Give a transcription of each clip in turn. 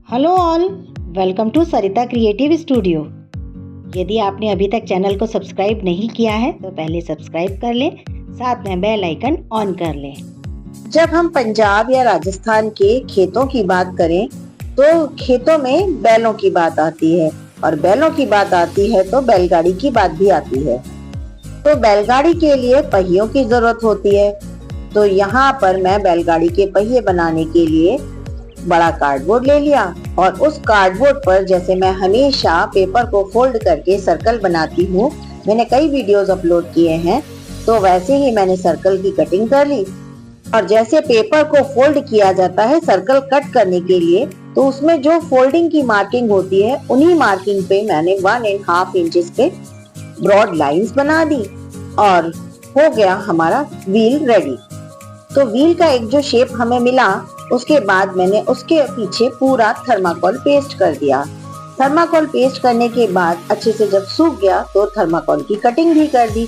Hello all, welcome to Sarita creative studio. यदि आपने अभी तक चैनल को सब्सक्राइब नहीं किया है तो पहले सब्सक्राइब कर लें, साथ में बेल आइकन ऑन कर लें। जब हम पंजाब या राजस्थान के खेतों की बात करें तो खेतों में बैलों की बात आती है और बैलों की बात आती है तो बैलगाड़ी की बात भी आती है। तो बैलगाड़ी के लिए पहियों की जरूरत होती है। तो यहाँ पर मैं बैलगाड़ी के पहिए बनाने के लिए बड़ा कार्डबोर्ड ले लिया और उस कार्डबोर्ड पर जैसे मैं हमेशा पेपर को फोल्ड करके सर्कल बनाती हूँ, मैंने कई वीडियोस अपलोड किए हैं, तो वैसे ही मैंने सर्कल की कटिंग कर ली। और जैसे पेपर को फोल्ड किया जाता है सर्कल कट करने के लिए, तो उसमें जो फोल्डिंग की मार्किंग होती है उन्हीं मार्किंग पे मैंने 1.5 इंचेस पे ब्रॉड लाइंस बना दी और हो गया हमारा व्हील रेडी। तो व्हील का एक जो शेप हमें मिला, उसके बाद मैंने उसके पीछे पूरा थर्माकोल पेस्ट कर दिया। थर्माकोल पेस्ट करने के बाद अच्छे से जब सूख गया तो थर्माकोल की कटिंग भी कर दी।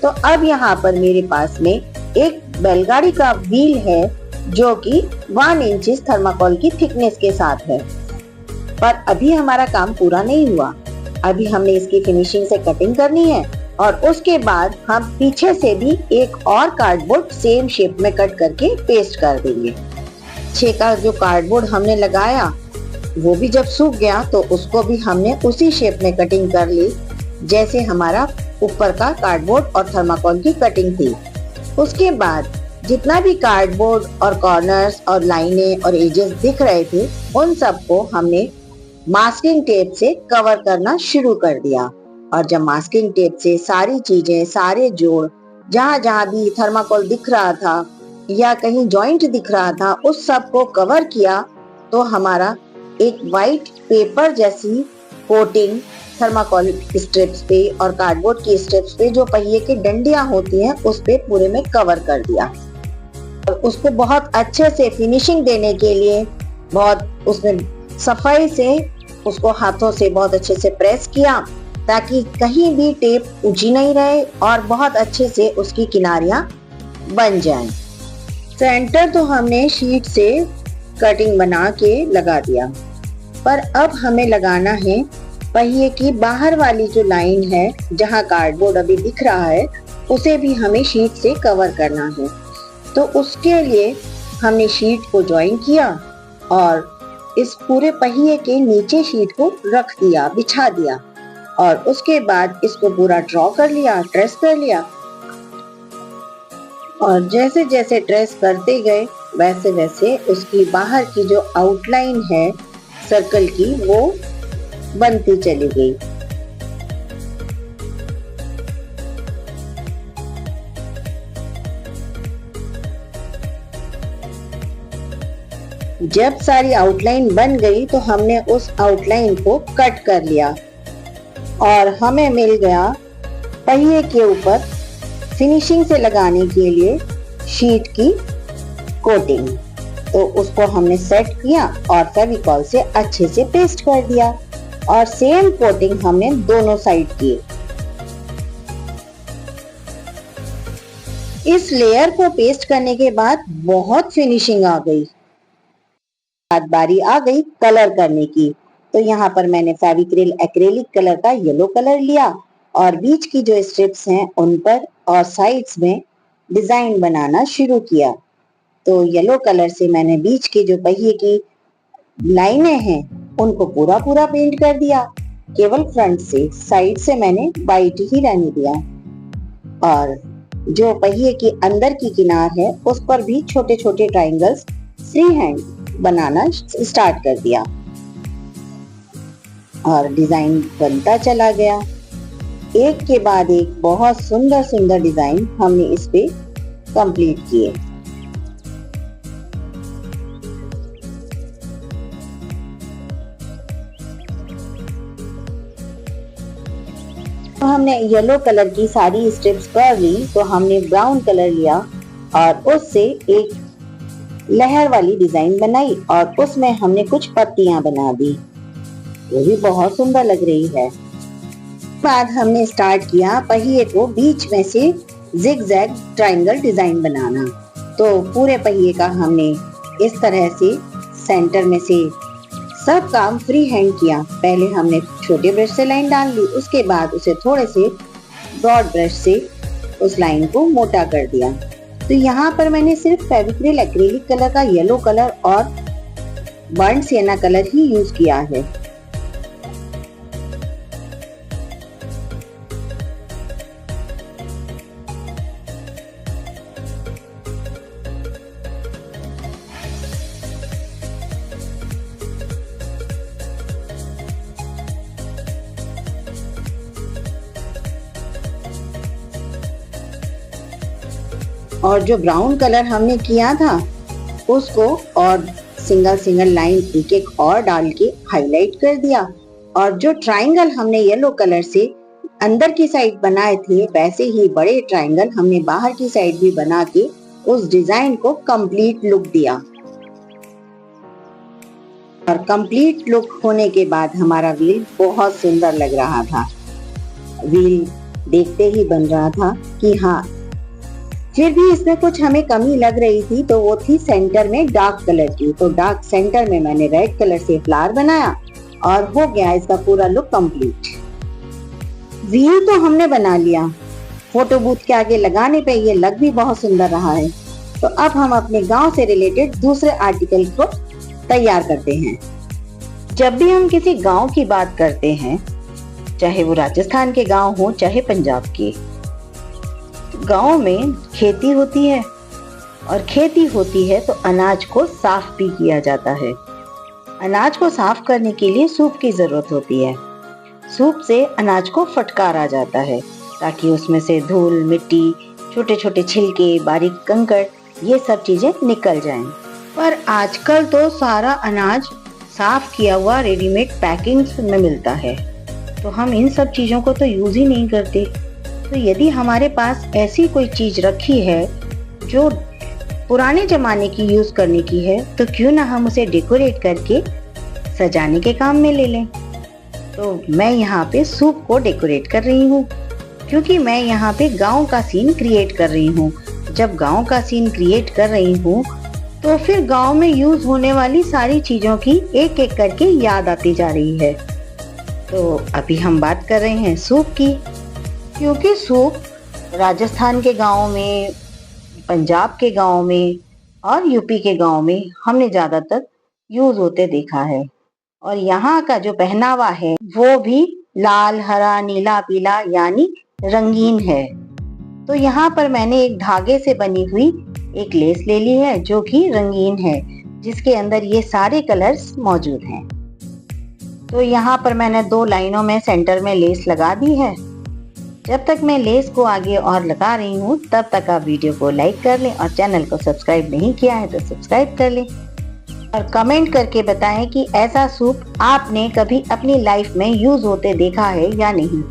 तो अब यहाँ पर मेरे पास में एक बैलगाड़ी का व्हील है जो कि 1 इंच थर्माकोल की थिकनेस के साथ है। पर अभी हमारा काम पूरा नहीं हुआ, अभी हमने इसकी फिनिशिंग से कटिंग करनी है और उसके बाद हम पीछे से भी एक और कार्डबोर्ड सेम शेप में कट करके पेस्ट कर देंगे। पीछे का जो कार्डबोर्ड हमने लगाया वो भी जब सूख गया तो उसको भी हमने उसी शेप में कटिंग कर ली जैसे हमारा ऊपर का कार्डबोर्ड और थर्माकोल की कटिंग थी। उसके बाद जितना भी कार्डबोर्ड और कॉर्नर्स और लाइनें और एजेस दिख रहे थे उन सबको हमने मास्किंग टेप से कवर करना शुरू कर दिया। और जब मास्किंग टेप से सारी चीजें, सारे जोड़, जहाँ जहाँ भी थर्माकोल दिख रहा था या कहीं जॉइंट दिख रहा था, उस सब को कवर किया तो हमारा एक वाइट पेपर जैसी कोटिंग थर्माकोल स्ट्रिप्स पे और कार्डबोर्ड की स्ट्रिप्स पे जो पहिए की डंडियां होती हैं उस पे पूरे में कवर कर दिया। और उसको बहुत अच्छे से फिनिशिंग देने के लिए बहुत उसमें सफाई से उसको हाथों से बहुत अच्छे से प्रेस किया ताकि कहीं भी टेप ऊंची नहीं रहे और बहुत अच्छे से उसकी किनारियां बन जाएं। सेंटर तो हमने शीट से कटिंग बना के लगा दिया, पर अब हमें लगाना है पहिए की बाहर वाली जो लाइन है जहां कार्डबोर्ड अभी दिख रहा है उसे भी हमें शीट से कवर करना है। तो उसके लिए हमने शीट को ज्वाइन किया और इस पूरे पहिए के नीचे शीट को रख दिया, बिछा दिया और उसके बाद इसको पूरा ड्रॉ कर लिया, ट्रेस कर लिया। और जैसे जैसे ट्रेस करते गए वैसे वैसे उसकी बाहर की जो आउटलाइन है सर्कल की वो बनती चली गई। जब सारी आउटलाइन बन गई तो हमने उस आउटलाइन को कट कर लिया और हमें मिल गया पहिए के ऊपर फिनिशिंग से लगाने के लिए शीट की कोटिंग। तो उसको हमने सेट किया और फेविकॉल से अच्छे से पेस्ट कर दिया और सेम कोटिंग हमने दोनों साइड की। इस लेयर को पेस्ट करने के बाद बहुत फिनिशिंग आ गई। बाद बारी आ गई कलर करने की। तो यहाँ पर मैंने फेविक्रिल एक्रेलिक कलर का येलो कलर लिया और बीच की जो स्ट्रिप्स हैं उन पर और साइड्स में डिजाइन बनाना शुरू किया। तो येलो कलर से मैंने बीच के जो पहिए की लाइनें हैं उनको पूरा पूरा पेंट कर दिया। केवल फ्रंट से, साइड से मैंने वाइट ही रहने दिया और जो पहिए की अंदर की किनार है उस पर भी छोटे छोटे ट्रायंगल्स फ्री हैंड बनाना स्टार्ट कर दिया और डिजाइन बनता चला गया। एक के बाद एक बहुत सुंदर सुंदर डिजाइन हमने इस पे कंप्लीट किए। तो हमने येलो कलर की सारी स्ट्रिप्स कर ली तो हमने ब्राउन कलर लिया और उससे एक लहर वाली डिजाइन बनाई और उसमें हमने कुछ पत्तियां बना दी, वो भी बहुत सुंदर लग रही है। बाद हमने स्टार्ट किया पहिए को बीच में से जिगजैग ट्रायंगल डिजाइन बनाना। तो पूरे पहिए का हमने इस तरह से सेंटर में से सब काम फ्री हैंड किया। पहले हमने छोटे ब्रश से लाइन डाल ली, उसके बाद उसे थोड़े से ब्रॉड ब्रश से उस लाइन को मोटा कर दिया। तो यहाँ पर मैंने सिर्फ फेविक्रिल एक्रेलिक कलर का येलो कलर और बर्न सिएना कलर ही यूज किया है। और जो ब्राउन कलर हमने किया था उसको और सिंगल सिंगल लाइन एक एक और डाल के हाईलाइट कर दिया। और जो ट्रायंगल हमने येलो कलर से अंदर की साइड बनाए थे, वैसे ही बड़े ट्रायंगल हमने बाहर की साइड भी बना के उस डिजाइन को कंप्लीट लुक दिया। और कंप्लीट लुक होने के बाद हमारा व्हील बहुत सुंदर लग रहा था। व्हील देखते ही बन रहा था कि हाँ, फिर भी इसमें कुछ हमें कमी लग रही थी, तो वो थी सेंटर में डार्क कलर की। तो डार्क सेंटर में मैंने रेड कलर से फ्लावर बनाया और हो गया इसका पूरा लुक कंप्लीट। व्हील तो हमने बना लिया, फोटो बूथ के आगे लगाने पे ये लग भी बहुत सुंदर रहा है। तो अब हम अपने गांव से रिलेटेड दूसरे आर्टिकल को तैयार करते हैं। जब भी हम किसी गांव की बात करते हैं, चाहे वो राजस्थान के गांव हो चाहे पंजाब के, गांव में खेती होती है और खेती होती है तो अनाज को साफ भी किया जाता है। अनाज को साफ करने के लिए सूप की जरूरत होती है। सूप से अनाज को फटकारा जाता है ताकि उसमें से धूल, मिट्टी, छोटे छोटे छिलके, बारीक कंकड़, ये सब चीजें निकल जाएं। पर आजकल तो सारा अनाज साफ किया हुआ रेडीमेड पैकिंग्स में मिलता है, तो हम इन सब चीजों को तो यूज ही नहीं करते। तो यदि हमारे पास ऐसी कोई चीज रखी है जो पुराने जमाने की यूज करने की है, तो क्यों ना हम उसे डेकोरेट करके सजाने के काम में ले लें। तो मैं यहाँ पे सूप को डेकोरेट कर रही हूँ, क्योंकि मैं यहाँ पे गांव का सीन क्रिएट कर रही हूँ। जब गांव का सीन क्रिएट कर रही हूँ तो फिर गांव में यूज होने वाली सारी चीजों की एक एक करके याद आती जा रही है। तो अभी हम बात कर रहे हैं सूप की, क्योंकि सूप राजस्थान के गांव में, पंजाब के गांव में और यूपी के गांव में हमने ज्यादातर यूज होते देखा है। और यहाँ का जो पहनावा है वो भी लाल, हरा, नीला, पीला यानी रंगीन है। तो यहाँ पर मैंने एक धागे से बनी हुई एक लेस ले ली है जो कि रंगीन है, जिसके अंदर ये सारे कलर्स मौजूद हैं। तो यहाँ पर मैंने 2 लाइनों में सेंटर में लेस लगा दी है। जब तक मैं लेस को आगे और लगा रही हूँ तब तक आप वीडियो को लाइक कर लें और चैनल को सब्सक्राइब नहीं किया है तो सब्सक्राइब कर लें और कमेंट करके बताएं कि ऐसा सूप आपने कभी अपनी लाइफ में यूज होते देखा है या नहीं।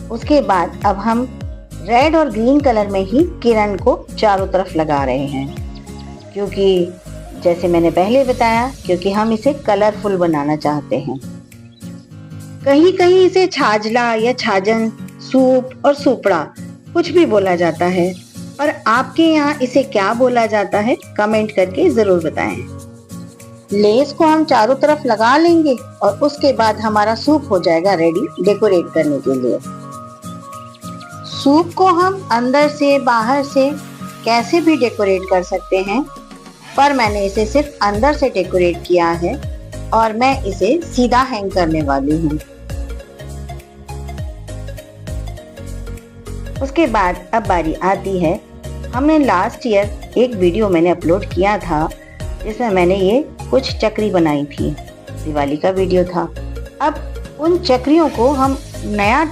उसके बाद अब हम रेड और ग्रीन कलर में ही किरण को चारों तरफ लगा रहे हैं, क्योंकि जैसे मैंने पहले बताया, क्योंकि हम इसे कलरफुल बनाना चाहते हैं। कहीं कहीं इसे छाजला या छाजन, सूप और सूपड़ा कुछ भी बोला जाता है, पर आपके यहाँ इसे क्या बोला जाता है कमेंट करके जरूर बताएं। लेस को हम चारों तरफ लगा लेंगे और उसके बाद हमारा सूप हो जाएगा रेडी डेकोरेट करने के लिए। सूप को हम अंदर से बाहर से कैसे भी डेकोरेट कर सकते हैं, पर मैंने इसे सिर्फ अंदर से डेकोरेट किया है और मैं इसे सीधा हैंग करने वाली हूँ। उसके बाद अब बारी आती है, हमने लास्ट ईयर एक वीडियो मैंने अपलोड किया था जिसमें मैंने ये कुछ चक्री बनाई थी, दिवाली का वीडियो था। अब उन चक्रियों को हम नया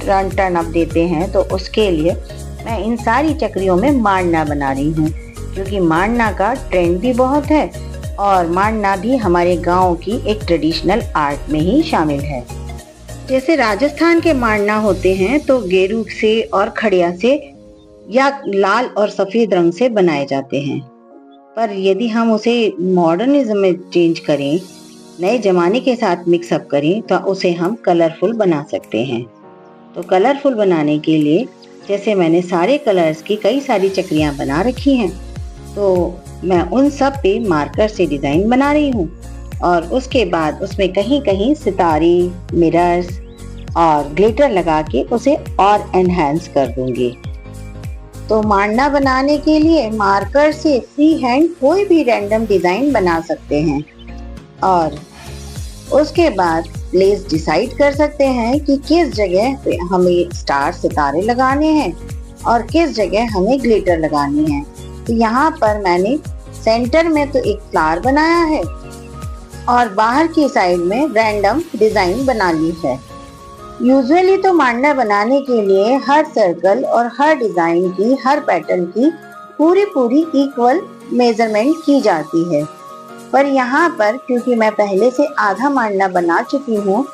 टर्न अप देते हैं, तो उसके लिए मैं इन सारी चक्रियों में मांडना बना रही हूँ, क्योंकि मांडना का ट्रेंड भी बहुत है और मांडना भी हमारे गाँव की एक ट्रेडिशनल आर्ट में ही शामिल है। जैसे राजस्थान के मांडना होते हैं तो गेरू से और खड़िया से या लाल और सफेद रंग से बनाए जाते हैं, पर यदि हम उसे मॉडर्निज्म में चेंज करें, नए जमाने के साथ मिक्सअप करें, तो उसे हम कलरफुल बना सकते हैं। तो कलरफुल बनाने के लिए जैसे मैंने सारे कलर्स की कई सारी चक्रियां बना रखी हैं, तो मैं उन सब पे मार्कर से डिजाइन बना रही हूँ। और उसके बाद उसमें कहीं कहीं सितारे, मिरर्स और ग्लिटर लगा के उसे और एनहांस कर दूंगी। तो मांडना बनाने के लिए मार्कर से फ्री हैंड कोई भी रैंडम डिजाइन बना सकते हैं और उसके बाद प्लेस डिसाइड कर सकते हैं कि किस जगह पे हमें स्टार सितारे लगाने हैं और किस जगह हमें ग्लिटर लगाने हैं। तो यहाँ पर मैंने सेंटर में तो एक फ्लावर बनाया है और बाहर की साइड में रैंडम डिजाइन बना ली है। यूजुअली तो मांडना बनाने के लिए हर सर्कल और हर डिजाइन की, हर पैटर्न की पूरी इक्वल मेजरमेंट की जाती है, पर यहाँ पर क्योंकि मैं पहले से आधा मांडना बना चुकी हूँ,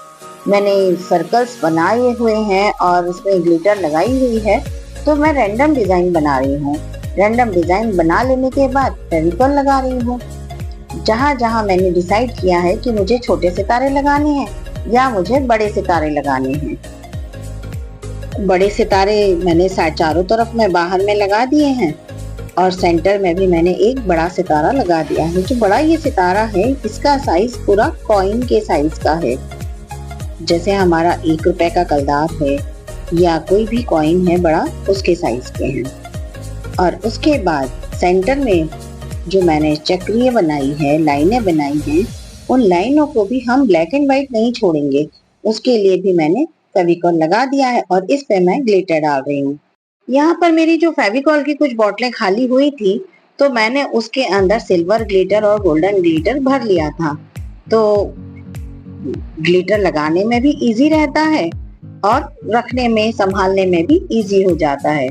मैंने सर्कल्स बनाए हुए हैं और उसमें ग्लिटर लगाई हुई है, तो मैं रैंडम डिजाइन बना रही हूँ। रैंडम डिजाइन बना लेने के बाद फेविकॉल लगा रही हूँ। जहाँ जहाँ मैंने डिसाइड किया है कि मुझे छोटे सितारे लगाने हैं या मुझे बड़े सितारे लगाने हैं। बड़े सितारे मैंने चारों तरफ में बाहर में लगा दिए हैं और सेंटर में भी मैंने एक बड़ा सितारा लगा दिया है। जो बड़ा ये सितारा है इसका साइज पूरा कॉइन के साइज का है, जैसे हमारा 1 रुपए का कलदार है या कोई भी कॉइन है बड़ा, उसके साइज के हैं। और उसके बाद सेंटर में जो मैंने चक्रियाँ बनाई है, लाइनें बनाई हैं, उन लाइनों को भी हम ब्लैक एंड व्हाइट नहीं छोड़ेंगे, उसके लिए भी मैंने फेविकॉल लगा दिया है और इस पे मैं ग्लिटर डाल रही हूँ। यहाँ पर मेरी जो फेविकॉल की कुछ बोतलें खाली हुई थी, तो मैंने उसके अंदर सिल्वर ग्लिटर और गोल्डन ग्लिटर भर लिया था। तो ग्लिटर लगाने में भी इजी रहता है और रखने में, संभालने में भी इजी हो जाता है,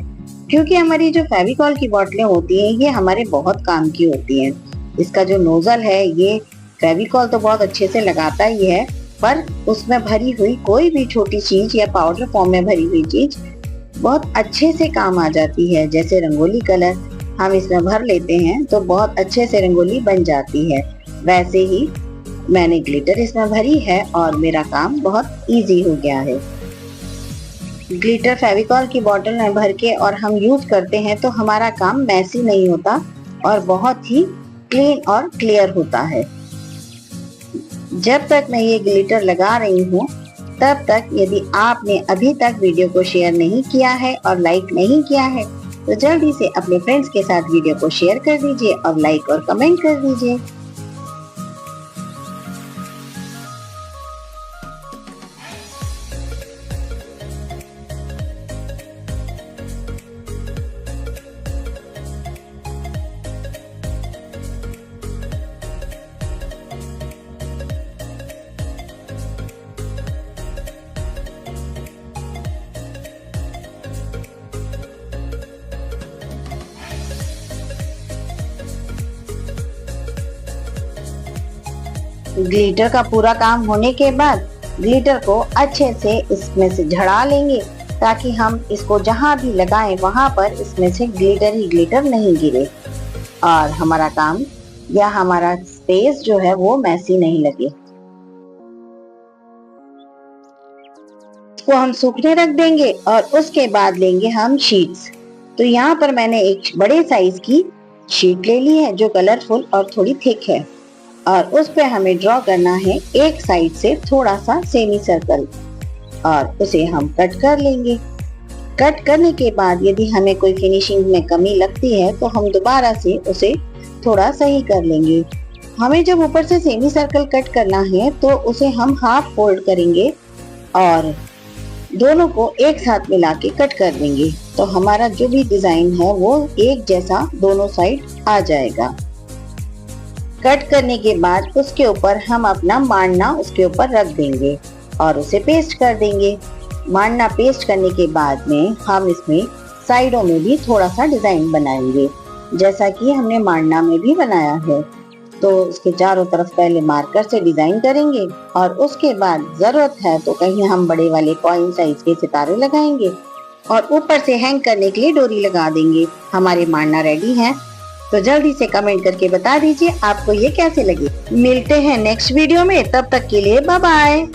क्योंकि हमारी जो फेविकॉल की बोतलें होती हैं ये हमारे बहुत काम की होती हैं। इसका जो नोजल है ये फेविकॉल तो बहुत अच्छे से लगाता ही है, पर उसमें भरी हुई कोई भी छोटी चीज या पाउडर फॉर्म में भरी हुई चीज बहुत अच्छे से काम आ जाती है। जैसे रंगोली कलर हम इसमें भर लेते हैं तो बहुत अच्छे से रंगोली बन जाती है, वैसे ही मैंने ग्लिटर इसमें भरी है और मेरा काम बहुत इजी हो गया है। ग्लिटर फेविकॉल की बोतल में भर के और हम यूज करते हैं तो हमारा काम मैसी नहीं होता और बहुत ही क्लीन और क्लियर होता है। जब तक मैं ये ग्लिटर लगा रही हूँ तब तक यदि आपने अभी तक वीडियो को शेयर नहीं किया है और लाइक नहीं किया है तो जल्दी से अपने फ्रेंड्स के साथ वीडियो को शेयर कर दीजिए और लाइक और कमेंट कर दीजिए। ग्लिटर का पूरा काम होने के बाद ग्लिटर को अच्छे से इसमें से झड़ा लेंगे, ताकि हम इसको जहां भी लगाएं वहां पर इसमें से ग्लिटर ही ग्लिटर नहीं गिरे और हमारा काम या हमारा स्पेस जो है वो मैसी नहीं लगे। इसको हम सूखने रख देंगे और उसके बाद लेंगे हम शीट्स। तो यहाँ पर मैंने एक बड़े साइज की शीट ले ली है जो कलरफुल और थोड़ी थिक है और उस पे हमें ड्रॉ करना है एक साइड से थोड़ा सा सेमी सर्कल और उसे हम कट कर लेंगे। कट करने के बाद यदि हमें कोई फिनिशिंग में कमी लगती है तो हम दोबारा से उसे थोड़ा सही कर लेंगे। हमें जब ऊपर से सेमी सर्कल कट करना है तो उसे हम हाफ फोल्ड करेंगे और दोनों को एक साथ मिला के कट कर देंगे, तो हमारा जो भी डिजाइन है वो एक जैसा दोनों साइड आ जाएगा। कट करने के बाद उसके ऊपर हम अपना मांडना उसके ऊपर रख देंगे और उसे पेस्ट कर देंगे। मांडना पेस्ट करने के बाद में हम इसमें साइडों में भी थोड़ा सा डिजाइन बनाएंगे, जैसा कि हमने मांडना में भी बनाया है। तो इसके चारों तरफ पहले मार्कर से डिजाइन करेंगे और उसके बाद जरूरत है तो कहीं हम बड़े वाले कॉइन साइज के सितारे लगाएंगे और ऊपर से हैंग करने के लिए डोरी लगा देंगे। हमारे मांडना रेडी है, तो जल्दी से कमेंट करके बता दीजिए आपको ये कैसे लगे। मिलते हैं नेक्स्ट वीडियो में, तब तक के लिए बाय बाय।